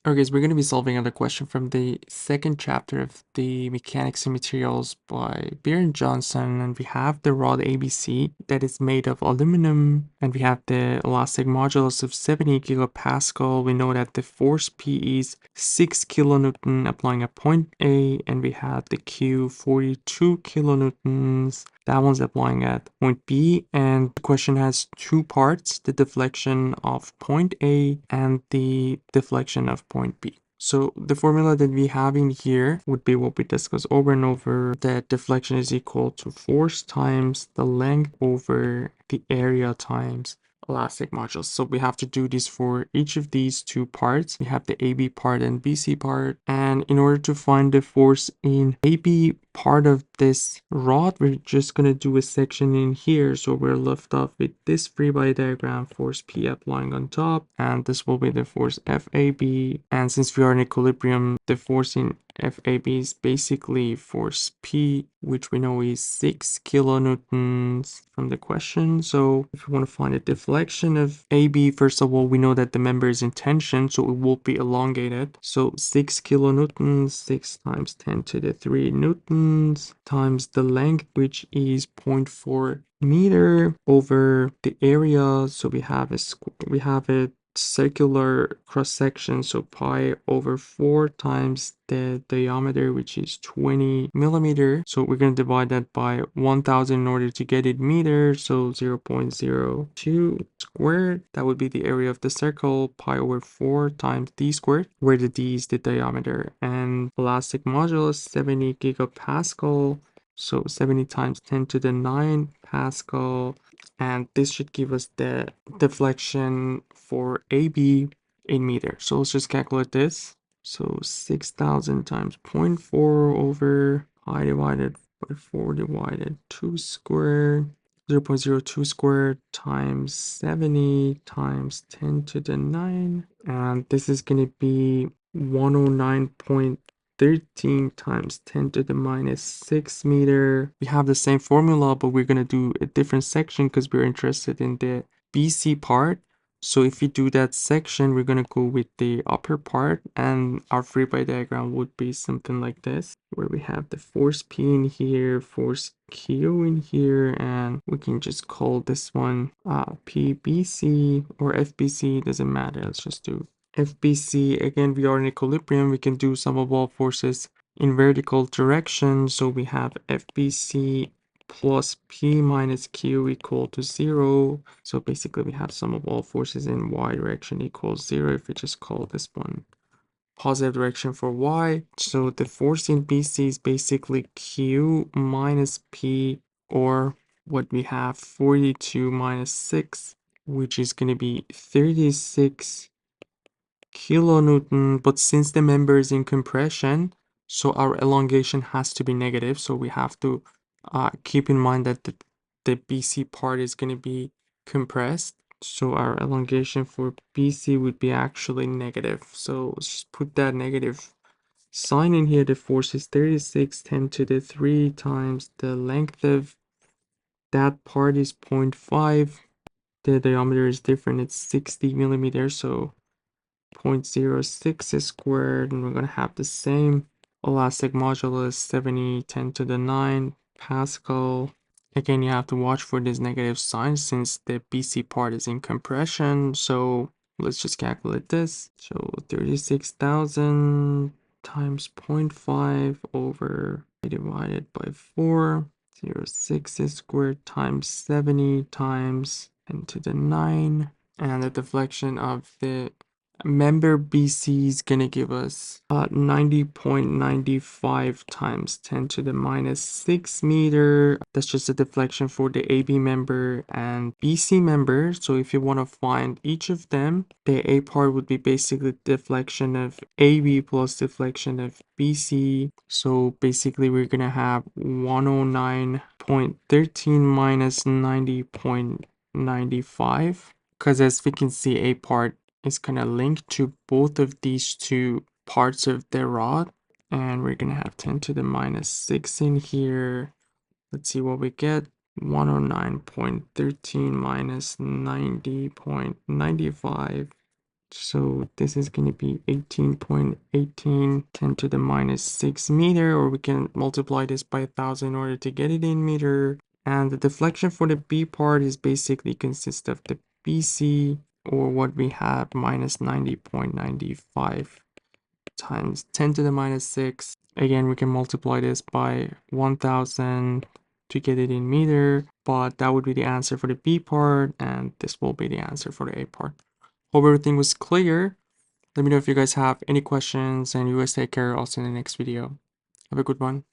Okay, so we're going to be solving another question from the second chapter of the Mechanics and Materials by Beer and Johnston, and we have the rod ABC that is made of aluminum, and we have the elastic modulus of 70 gigapascal. We know that the force P is 6 kilonewton applying at point A, and we have the Q 42 kilonewtons. That one's applying at point B, and the question has two parts, the deflection of point A and the deflection of point B. So the formula that we have in here would be what we discussed over and over, that deflection is equal to force times the length over the area times elastic modulus. So we have to do this for each of these two parts. We have the AB part and BC part, and in order to find the force in AB part of this rod, we're just going to do a section in here. So we're left off with this free body diagram, force P applying on top, and this will be the force FAB. And since we are in equilibrium, the force in FAB is basically force P, which we know is 6 kilonewtons from the question. So if we want to find a deflection of AB, first of all, we know that the member is in tension, so it will be elongated. So 6 kilonewtons, 6 times 10 to the 3 newtons, times the length, which is 0.4 meter, over the area. So we have a circular cross section, so pi over 4 times the diameter, which is 20 millimeter. So we're going to divide that by 1000 in order to get it meter, so 0.02 squared. That would be the area of the circle, pi over 4 times d squared, where the d is the diameter, and elastic modulus 70 gigapascal, so 70 times 10 to the 9 pascal. And this should give us the deflection for AB in meters. So let's just calculate this. So 6,000 times 0.4 over pi divided by 4 divided 2 squared, 0.02 squared times 70 times 10 to the 9. And this is going to be 109.13 times 10 to the minus 6 meter. We have the same formula, but we're going to do a different section because we're interested in the BC part. So if we do that section, we're going to go with the upper part, and our free body diagram would be something like this, where we have the force P in here, force Q in here, and we can just call this one PBC or FBC, doesn't matter. Let's just do FBC. Again, we are in equilibrium. We can do sum of all forces in vertical direction. So we have FBC plus P minus Q equal to 0. So basically we have sum of all forces in y direction equals 0 if we just call this one positive direction for y. So the force in BC is basically Q minus P, or what we have 42 minus 6, which is going to be 36 kilonewton. But since the member is in compression, so our elongation has to be negative, so we have to keep in mind that the BC part is going to be compressed, so our elongation for BC would be actually negative. So let's just put that negative sign in here. The force is 36 10 to the 3 times the length of that part is 0.5. The diameter is different, it's 60 millimeters, so 0.06 squared, and we're going to have the same elastic modulus 70 10 to the 9 pascal. Again, you have to watch for this negative sign since the BC part is in compression. So let's just calculate this. So 36,000 times 0.5 over divided by 4, 0.6 squared times 70 times 10 to the 9. And the deflection of the member BC is going to give us 90.95 times 10 to the minus 6 meter. That's just a deflection for the AB member and BC member. So if you want to find each of them, the A part would be basically deflection of AB plus deflection of BC. So basically we're going to have 109.13 minus 90.95, because as we can see, A part is kind of linked to both of these two parts of the rod, and we're gonna have 10 to the minus 6 in here. Let's see what we get. 109.13 minus 90.95 So this is going to be 18.18 10 to the minus 6 meter, or we can multiply this by 1,000 in order to get it in meter. And the deflection for the B part is basically consists of the BC, or what we have, minus 90.95 times 10 to the minus 6. Again, we can multiply this by 1,000 to get it in meter, but that would be the answer for the B part, and this will be the answer for the A part. Hope everything was clear. Let me know if you guys have any questions, and you guys take care. I'll see you in the next video. Have a good one.